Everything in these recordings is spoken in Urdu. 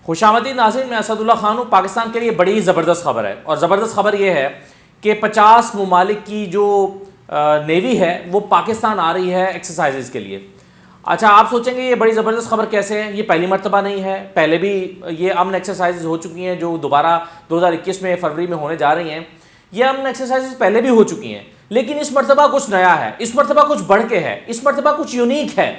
خوش آمدید ناظرین، میں اسد اللہ خان ہوں۔ پاکستان کے لیے بڑی ہی زبردست خبر ہے، اور زبردست خبر یہ ہے کہ 50 ممالک کی جو نیوی ہے وہ پاکستان آ رہی ہے ایکسرسائزز کے لیے۔ اچھا، آپ سوچیں گے یہ بڑی زبردست خبر کیسے ہے؟ یہ پہلی مرتبہ نہیں ہے، پہلے بھی یہ امن ایکسرسائزز ہو چکی ہیں جو دوبارہ 2021 میں فروری میں ہونے جا رہی ہیں۔ یہ امن ایکسرسائزز پہلے بھی ہو چکی ہیں، لیکن اس مرتبہ کچھ نیا ہے، اس مرتبہ کچھ بڑھ کے ہے، اس مرتبہ کچھ یونیک ہے۔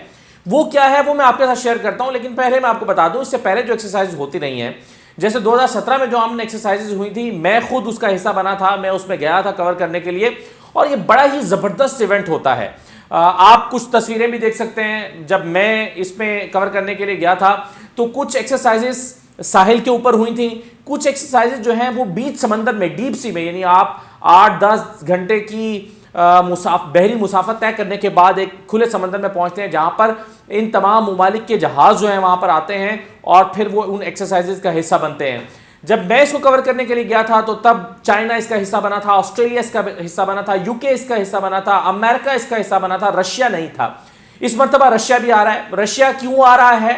وہ کیا ہے وہ میں آپ کے ساتھ شیئر کرتا ہوں، لیکن پہلے میں آپ کو بتا دوں اس سے پہلے جو ایکسرسائز ہوتی رہی ہیں، جیسے 2017 میں جو امن ایکسرسائزز ہوئی تھی، میں خود اس کا حصہ بنا تھا، میں اس میں گیا تھا کور کرنے کے لیے، اور یہ بڑا ہی زبردست ایونٹ ہوتا ہے۔ آپ کچھ تصویریں بھی دیکھ سکتے ہیں، جب میں اس میں کور کرنے کے لیے گیا تھا تو کچھ ایکسرسائزز ساحل کے اوپر ہوئی تھیں، کچھ ایکسرسائزز جو ہیں وہ بیچ سمندر میں، ڈیپ سی میں، یعنی آپ 8-10 گھنٹے کی بحری مسافت طے کرنے کے بعد ایک کھلے سمندر میں پہنچتے ہیں، جہاں پر ان تمام ممالک کے جہاز جو ہیں وہاں پر آتے ہیں اور پھر وہ ان ایکسرسائزز کا حصہ بنتے ہیں۔ جب میں اس کو کور کرنے کے لیے گیا تھا تو تب چائنا اس کا حصہ بنا تھا، آسٹریلیا اس کا حصہ بنا تھا، UK اس کا حصہ بنا تھا، امریکہ اس کا حصہ بنا تھا، رشیا نہیں تھا۔ اس مرتبہ رشیا بھی آ رہا ہے۔ رشیا کیوں آ رہا ہے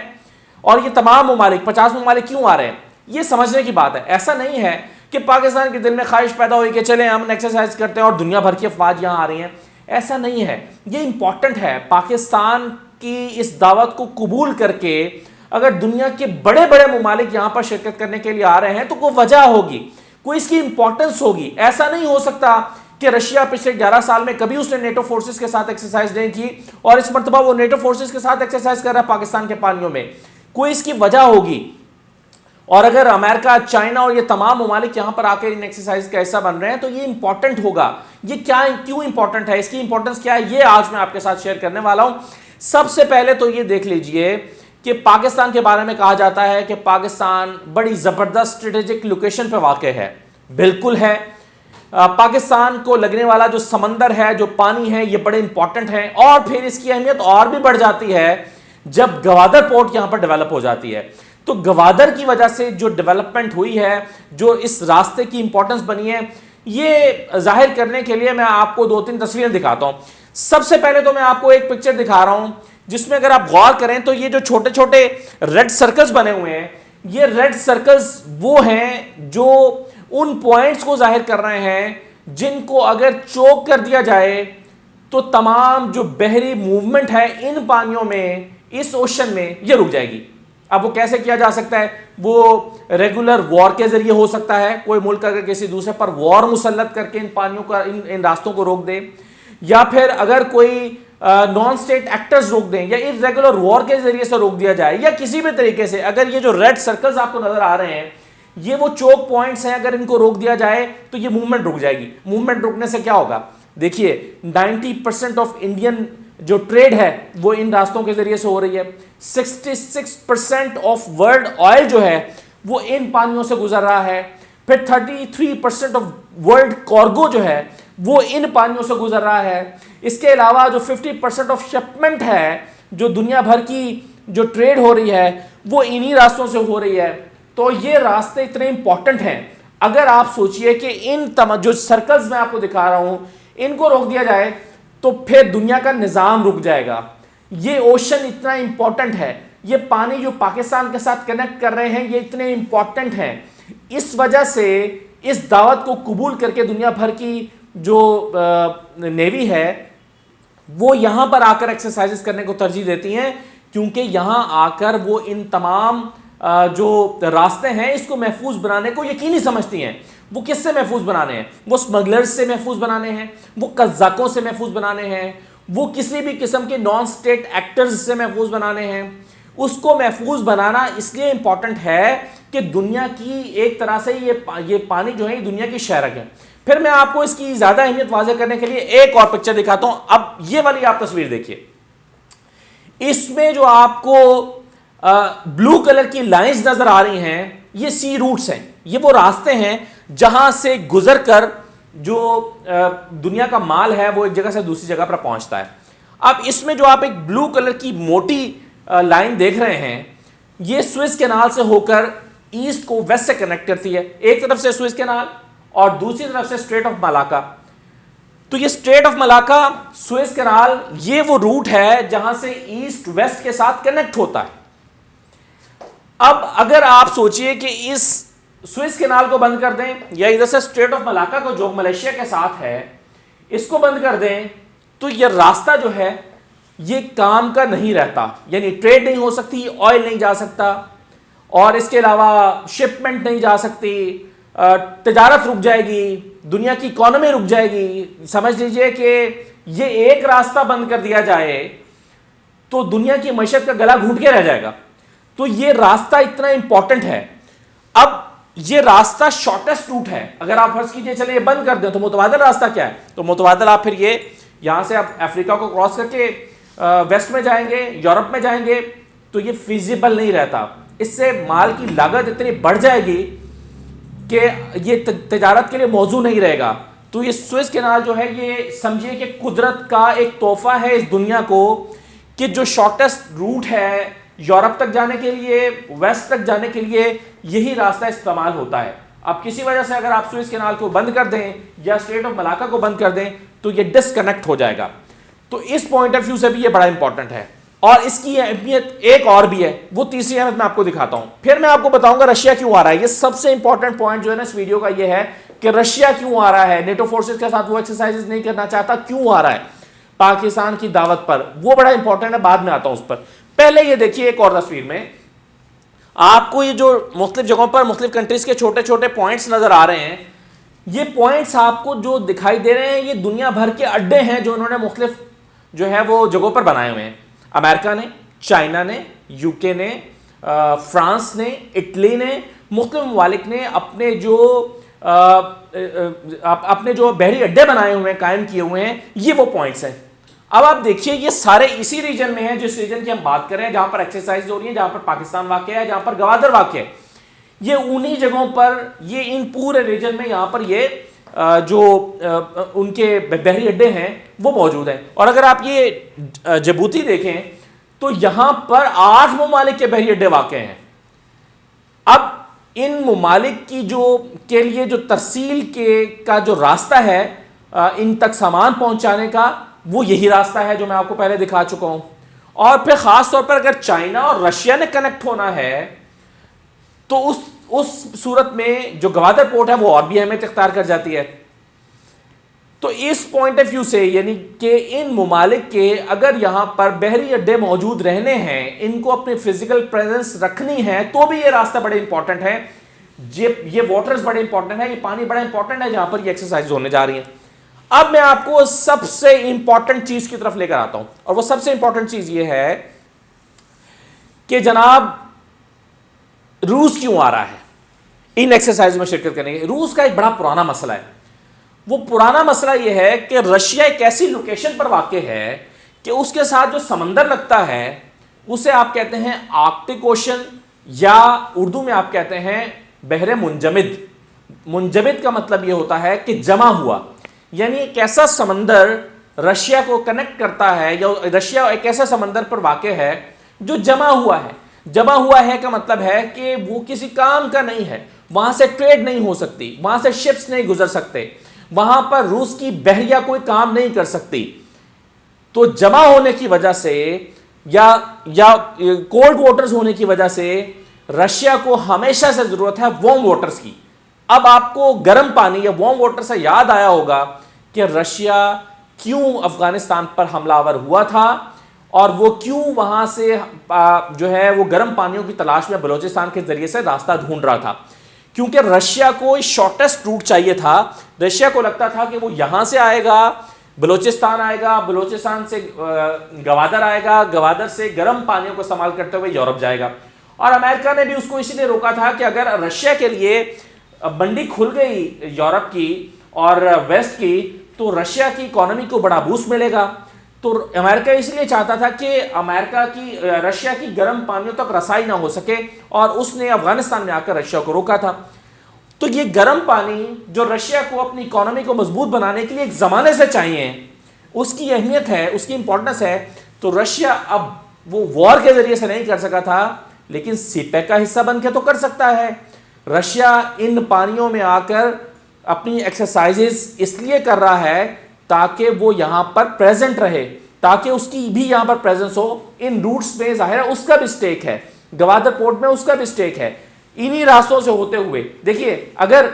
اور یہ تمام ممالک 50 ممالک کیوں آ رہے ہیں، یہ سمجھنے کی بات ہے۔ ایسا نہیں ہے کہ پاکستان کے دل میں خواہش پیدا ہوئی کہ چلیں ہم ایکسرسائز کرتے ہیں اور دنیا بھر کی افواج یہاں آ رہی ہیں، ایسا نہیں ہے۔ یہ امپورٹنٹ ہے، پاکستان کی اس دعوت کو قبول کر کے اگر دنیا کے بڑے بڑے ممالک یہاں پر شرکت کرنے کے لیے آ رہے ہیں تو کوئی وجہ ہوگی، کوئی اس کی امپورٹنس ہوگی۔ ایسا نہیں ہو سکتا کہ رشیا پچھلے 11 سال میں کبھی اس نے نیٹو فورسز کے ساتھ ایکسرسائز نہیں کی اور اس مرتبہ وہ نیٹو فورسز کے ساتھ ایکسرسائز کر رہا ہے پاکستان کے پانیوں میں، کوئی اس کی وجہ ہوگی۔ اور اگر امریکہ، چائنا اور یہ تمام ممالک یہاں پر آ کے ان ایکسرسائز کا حصہ بن رہے ہیں تو یہ امپورٹنٹ ہوگا۔ یہ کیوں امپورٹنٹ ہے، اس کی امپورٹنس کیا ہے، یہ آج میں آپ کے ساتھ شیئر کرنے والا ہوں۔ سب سے پہلے تو یہ دیکھ لیجئے کہ پاکستان کے بارے میں کہا جاتا ہے کہ پاکستان بڑی زبردست اسٹریٹجک لوکیشن پہ واقع ہے۔ بالکل ہے، پاکستان کو لگنے والا جو سمندر ہے، جو پانی ہے، یہ بڑے امپورٹنٹ ہیں، اور پھر اس کی اہمیت اور بھی بڑھ جاتی ہے جب گوادر پورٹ یہاں پر ڈیولپ ہو جاتی ہے۔ تو گوادر کی وجہ سے جو ڈیولپمنٹ ہوئی ہے، جو اس راستے کی امپورٹنس بنی ہے، یہ ظاہر کرنے کے لیے میں آپ کو 2-3 تصویریں دکھاتا ہوں۔ سب سے پہلے تو میں آپ کو ایک پکچر دکھا رہا ہوں جس میں اگر آپ غور کریں تو یہ جو چھوٹے چھوٹے ریڈ سرکلز بنے ہوئے ہیں، یہ ریڈ سرکلز وہ ہیں جو ان پوائنٹس کو ظاہر کر رہے ہیں جن کو اگر چوک کر دیا جائے تو تمام جو بحری موومنٹ ہے ان پانیوں میں، اس اوشن میں، یہ رک جائے گی۔ اب وہ کیسے کیا جا سکتا ہے؟ وہ ریگولر وار کے ذریعے ہو سکتا ہے، کوئی ملک اگر کسی دوسرے پر وار مسلط کر کے ان پانیوں کا ان راستوں کو روک دے، یا پھر اگر کوئی نان سٹیٹ ایکٹرز روک دیں، یا ریگولر وار کے ذریعے سے روک دیا جائے، یا کسی بھی طریقے سے اگر یہ جو ریڈ سرکلز آپ کو نظر آ رہے ہیں یہ وہ چوک پوائنٹس ہیں، اگر ان کو روک دیا جائے تو یہ موومنٹ رک جائے گی۔ موومنٹ رکنے سے کیا ہوگا؟ دیکھیے 90% آف انڈین جو ٹریڈ ہے وہ ان راستوں کے ذریعے سے ہو رہی ہے۔ 66% آف ورلڈ آئل جو ہے وہ ان پانیوں سے گزر رہا ہے۔ پھر 33% آف ورلڈ کارگو جو ہے وہ ان پانیوں سے گزر رہا ہے۔ اس کے علاوہ جو 50% آف شپمنٹ ہے، جو دنیا بھر کی جو ٹریڈ ہو رہی ہے وہ انہی راستوں سے ہو رہی ہے۔ تو یہ راستے اتنے امپورٹنٹ ہیں۔ اگر آپ سوچئے کہ ان جو سرکلز میں آپ کو دکھا رہا ہوں ان کو روک دیا جائے تو پھر دنیا کا نظام رک جائے گا۔ یہ اوشن اتنا امپورٹنٹ ہے، یہ پانی جو پاکستان کے ساتھ کنیکٹ کر رہے ہیں یہ اتنے امپورٹنٹ ہیں۔ اس وجہ سے اس دعوت کو قبول کر کے دنیا بھر کی جو نیوی ہے وہ یہاں پر آ کر ایکسرسائزز کرنے کو ترجیح دیتی ہیں، کیونکہ یہاں آ کر وہ ان تمام جو راستے ہیں اس کو محفوظ بنانے کو یقینی سمجھتی ہیں۔ وہ کس سے محفوظ بنانے ہیں؟ وہ اسمگلرز سے محفوظ بنانے ہیں، وہ قزاقوں سے محفوظ بنانے ہیں، وہ کسی بھی قسم کے نان سٹیٹ ایکٹرز سے محفوظ بنانے ہیں۔ اس کو محفوظ بنانا اس لیے امپورٹنٹ ہے کہ دنیا کی ایک طرح سے یہ پانی جو ہے یہ دنیا کی شہرک ہے۔ پھر میں آپ کو اس کی زیادہ اہمیت واضح کرنے کے لیے ایک اور پکچر دکھاتا ہوں۔ اب یہ والی آپ تصویر دیکھیے، اس میں جو آپ کو بلو کلر کی لائنز نظر آ رہی ہیں یہ سی روٹس ہیں، یہ وہ راستے ہیں جہاں سے گزر کر جو دنیا کا مال ہے وہ ایک جگہ سے دوسری جگہ پر پہنچتا ہے۔ اب اس میں جو آپ ایک بلو کلر کی موٹی لائن دیکھ رہے ہیں یہ سوئس کینال سے ہو کر ایسٹ کو ویسٹ سے کنیکٹ کرتی ہے، ایک طرف سے سوئس کینال اور دوسری طرف سے اسٹریٹ آف ملاکا۔ تو یہ street of Malacca, Swiss canal, یہ وہ روٹ ہے جہاں سے ایسٹ ویسٹ کے ساتھ کنیکٹ ہوتا ہے۔ اب اگر آپ سوچئے کہ اس سوئس کینال کو بند کر دیں یا ادھر سے اسٹریٹ آف ملاکا کو جو ملیشیا کے ساتھ ہے اس کو بند کر دیں تو یہ راستہ جو ہے یہ کام کا نہیں رہتا، یعنی ٹریڈ نہیں ہو سکتی، آئل نہیں جا سکتا، اور اس کے علاوہ شپمنٹ نہیں جا سکتی، تجارت رک جائے گی، دنیا کی اکانومی رک جائے گی. سمجھ لیجئے کہ یہ ایک راستہ بند کر دیا جائے تو دنیا کی معیشت کا گلا گھونٹ کے رہ جائے گا. تو یہ راستہ اتنا امپورٹنٹ ہے. اب یہ راستہ شارٹیسٹ روٹ ہے. اگر آپ فرض کیجئے چلے یہ بند کر دیں تو متبادل راستہ کیا ہے؟ تو متبادل آپ پھر یہ یہاں سے آپ افریقہ کو کراس کر کے ویسٹ میں جائیں گے، یورپ میں جائیں گے، تو یہ فیزیبل نہیں رہتا. اس سے مال کی لاگت اتنی بڑھ جائے گی کہ یہ تجارت کے لیے موزوں نہیں رہے گا. تو یہ سوئس کینال جو ہے یہ سمجھیے کہ قدرت کا ایک تحفہ ہے اس دنیا کو کہ جو شارٹیسٹ روٹ ہے یورپ تک جانے کے لیے، ویسٹ تک جانے کے لیے یہی راستہ استعمال ہوتا ہے. اب کسی وجہ سے اگر آپ سوئس کینال کو بند کر دیں یا اسٹریٹ آف ملاکا کو بند کر دیں تو یہ ڈسکنیکٹ ہو جائے گا. تو اس پوائنٹ آف ویو سے بھی یہ بڑا امپورٹنٹ ہے. اور اس کی اہمیت ایک اور بھی ہے، وہ تیسری اہمیت میں آپ کو دکھاتا ہوں. پھر میں آپ کو بتاؤں گا رشیا کیوں آ رہا ہے. یہ سب سے امپورٹنٹ پوائنٹ جو ہے نا اس ویڈیو کا یہ ہے کہ رشیا کیوں آ رہا ہے، نیٹو فورسز کے ساتھ وہ ایکسرسائز نہیں کرنا چاہتا، کیوں آ رہا ہے پاکستان کی دعوت پر، وہ بڑا امپورٹنٹ ہے، بعد میں آتا ہوں اس پر. پہلے یہ دیکھیے ایک اور تصویر میں آپ کو یہ جو مختلف جگہوں پر مختلف کنٹریز کے چھوٹے چھوٹے پوائنٹس نظر آ رہے ہیں. یہ پوائنٹس آپ کو جو دکھائی دے رہے ہیں یہ دنیا بھر کے اڈے ہیں جو انہوں نے مختلف جو ہے وہ جگہوں پر بنائے ہوئے ہیں. امریکہ نے، چائنا نے، یو کے نے، فرانس نے، اٹلی نے، مختلف ممالک نے اپنے جو بحری اڈے بنائے ہوئے ہیں، قائم کیے ہوئے ہیں، یہ وہ پوائنٹس ہیں. اب آپ دیکھیے یہ سارے اسی ریجن میں ہیں جس ریجن کی ہم بات کر رہے ہیں، جہاں پر ایکسرسائز ہو رہی ہے، جہاں پر پاکستان واقع ہے، جہاں پر گوادر واقع ہے. یہ انہی جگہوں پر، یہ ان پورے ریجن میں یہاں پر یہ جو ان کے بحری اڈے ہیں وہ موجود ہیں. اور اگر آپ یہ جبوتی دیکھیں تو یہاں پر 8 ممالک کے بحری اڈے واقع ہیں. اب ان ممالک کی کے لیے جو ترسیل کا جو راستہ ہے ان تک سامان پہنچانے کا، وہ یہی راستہ ہے جو میں آپ کو پہلے دکھا چکا ہوں. اور پھر خاص طور پر اگر چائنا اور رشیا نے کنیکٹ ہونا ہے تو اس صورت میں جو گوادر پورٹ ہے وہ اور بھی اہمیت اختیار کر جاتی ہے. تو اس پوائنٹ آف ویو سے یعنی کہ ان ممالک کے اگر یہاں پر بحری اڈے موجود رہنے ہیں، ان کو اپنی فزیکل پریزنس رکھنی ہے، تو بھی یہ راستہ بڑے امپورٹنٹ ہے، یہ واٹرز بڑے امپورٹنٹ ہے، یہ پانی بڑا امپورٹنٹ ہے جہاں پر یہ ایکسرسائز ہونے جا رہی ہیں. اب میں آپ کو سب سے امپورٹنٹ چیز کی طرف لے کر آتا ہوں، اور وہ سب سے امپورٹنٹ چیز یہ ہے کہ جناب روس کیوں آ رہا ہے ان ایکسرسائز میں شرکت کرنے کے. روس کا ایک بڑا پرانا مسئلہ ہے. وہ پرانا مسئلہ یہ ہے کہ رشیا ایک ایسی لوکیشن پر واقع ہے کہ اس کے ساتھ جو سمندر لگتا ہے اسے آپ کہتے ہیں آرکٹک اوشن، یا اردو میں آپ کہتے ہیں بحر منجمد. منجمد کا مطلب یہ ہوتا ہے کہ جمع ہوا، یعنی ایک ایسا سمندر رشیا کو کنیکٹ کرتا ہے، یا رشیا ایک ایسا سمندر پر واقع ہے جو جمع ہوا ہے. جمع ہوا ہے کا مطلب ہے کہ وہ کسی کام کا نہیں ہے، وہاں سے ٹریڈ نہیں ہو سکتی، وہاں سے شپس نہیں گزر سکتے، وہاں پر روس کی بحریہ کوئی کام نہیں کر سکتی. تو جمع ہونے کی وجہ سے یا کولڈ واٹرز ہونے کی وجہ سے رشیا کو ہمیشہ سے ضرورت ہے وارم واٹرز کی. اب آپ کو گرم پانی یا وارم واٹر سے یاد آیا ہوگا کہ رشیا کیوں افغانستان پر حملہ آور ہوا تھا اور وہ کیوں وہاں سے جو ہے وہ گرم پانیوں کی تلاش میں بلوچستان کے ذریعے سے راستہ ڈھونڈ رہا تھا. کیونکہ رشیا کو شارٹیسٹ روٹ چاہیے تھا. رشیا کو لگتا تھا کہ وہ یہاں سے آئے گا، بلوچستان آئے گا، بلوچستان سے گوادر آئے گا، گوادر سے گرم پانیوں کو استعمال کرتے ہوئے یورپ جائے گا. اور امریکہ نے بھی اس کو اسی لیے روکا تھا کہ اگر رشیا کے لیے منڈی کھل گئی یورپ کی اور ویسٹ کی تو رشیا کی اکانومی کو بڑا بوسٹ ملے گا. تو امریکہ اس لیے چاہتا تھا کہ امریکہ کی رشیا کی گرم پانیوں تک رسائی نہ ہو سکے، اور اس نے افغانستان میں آ کر رشیا کو روکا تھا. تو یہ گرم پانی جو رشیا کو اپنی اکانومی کو مضبوط بنانے کے لیے ایک زمانے سے چاہیے، اس کی اہمیت ہے، اس کی امپورٹنس ہے. تو رشیا اب وہ وار کے ذریعے سے نہیں کر سکا تھا، لیکن سی پیک کا حصہ بن کے تو کر سکتا ہے. رشیا ان پانیوں میں آ کر اپنی ایکسرسائزز اس لیے کر رہا ہے تاکہ وہ یہاں پر پریزنٹ رہے، تاکہ اس کی بھی یہاں پر پریزنس ہو. ان روٹس میں ظاہر ہے اس کا بھی سٹیک ہے گوادر پورٹ میں اس کا بھی اسٹیک ہے. انہی راستوں سے ہوتے ہوئے دیکھیے اگر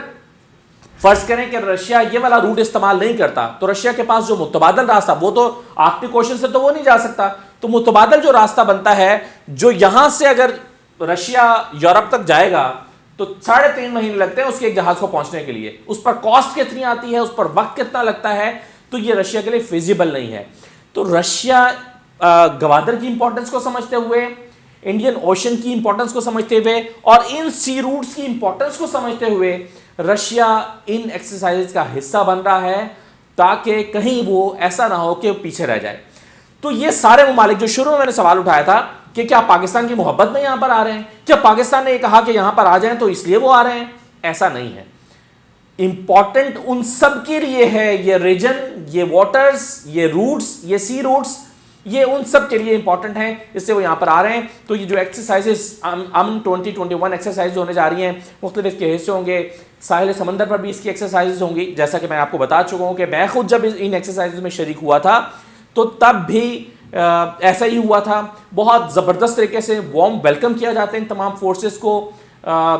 فرض کریں کہ رشیا یہ والا روٹ استعمال نہیں کرتا تو رشیا کے پاس جو متبادل راستہ، وہ تو آرکٹک اوشن سے تو وہ نہیں جا سکتا، تو متبادل جو راستہ بنتا ہے جو یہاں سے اگر رشیا یورپ تک جائے گا تو 3.5 مہینے لگتے ہیں اس کے ایک جہاز کو پہنچنے کے لیے. اس پر کاسٹ کتنی آتی ہے، اس پر وقت کتنا لگتا ہے، تو یہ رشیا کے لیے فیزیبل نہیں ہے. تو رشیا گوادر کی امپورٹنس کو سمجھتے ہوئے، انڈین اوشن کی امپورٹنس کو سمجھتے ہوئے اور ان سی روٹس کی امپورٹنس کو سمجھتے ہوئے رشیا ان ایکسرسائز کا حصہ بن رہا ہے تاکہ کہیں وہ ایسا نہ ہو کہ پیچھے رہ جائے. تو یہ سارے ممالک جو شروع میں نے سوال اٹھایا تھا کہ کیا پاکستان کی محبت میں یہاں پر آ رہے ہیں، کیا پاکستان نے یہ کہا کہ یہاں پر آ جائیں تو اس لیے وہ آ رہے ہیں، ایسا نہیں ہے. امپورٹنٹ ان سب کے لیے ہے یہ ریجن، یہ واٹرز، یہ روٹس، یہ سی روٹس، یہ ان سب کے لیے امپورٹنٹ ہیں، اس سے وہ یہاں پر آ رہے ہیں. تو یہ جو ایکسرسائزز 2021 ایکسرسائز ہونے جا رہی ہیں، مختلف کے حصے ہوں گے. ساحل سمندر پر بھی اس کی ایکسرسائزز ہوں گی، جیسا کہ میں آپ کو بتا چکا ہوں کہ میں خود جب ان ایکسرسائزز میں شریک ہوا تھا تو تب بھی ایسا ہی ہوا تھا. بہت زبردست طریقے سے وارم ویلکم کیا جاتا ہے ان تمام فورسز کو.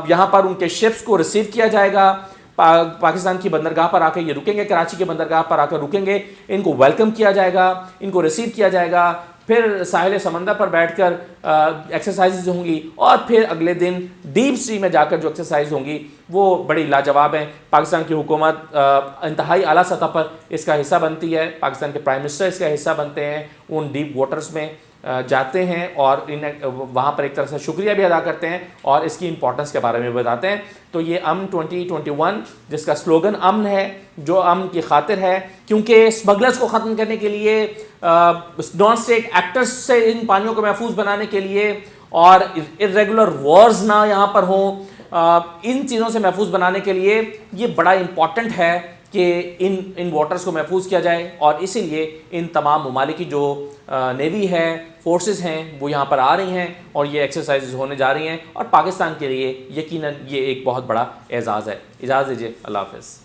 یہاں پر ان کے شپس کو ریسیو کیا جائے گا، پاکستان کی بندرگاہ پر آ کے یہ رکیں گے، کراچی کے بندرگاہ پر آ کر رکیں گے، ان کو ویلکم کیا جائے گا، ان کو ریسیو کیا جائے گا. پھر ساحل سمندر پر بیٹھ کر ایکسرسائزز ہوں گی اور پھر اگلے دن ڈیپ سی میں جا کر جو ایکسرسائز ہوں گی وہ بڑی لاجواب ہیں. پاکستان کی حکومت انتہائی اعلیٰ سطح پر اس کا حصہ بنتی ہے، پاکستان کے پرائم منسٹر اس کا حصہ بنتے ہیں، ان ڈیپ واٹرز میں جاتے ہیں اور وہاں پر ایک طرح سے شکریہ بھی ادا کرتے ہیں اور اس کی امپورٹنس کے بارے میں بتاتے ہیں. تو یہ 2021 جس کا سلوگن امن ہے، جو امن کی خاطر ہے، کیونکہ اسمگلرز کو ختم کرنے کے لیے، نان اسٹیٹ ایکٹرز سے ان پانیوں کو محفوظ بنانے کے لیے اور ارریگولر وارز نہ یہاں پر ہوں، ان چیزوں سے محفوظ بنانے کے لیے یہ بڑا امپورٹنٹ ہے کہ ان واٹرز کو محفوظ کیا جائے. اور اسی لیے ان تمام ممالک کی جو نیوی ہے، فورسز ہیں، وہ یہاں پر آ رہی ہیں اور یہ ایکسرسائزز ہونے جا رہی ہیں اور پاکستان کے لیے یقیناً یہ ایک بہت بڑا اعزاز ہے. اجازت دیجیے، اللہ حافظ.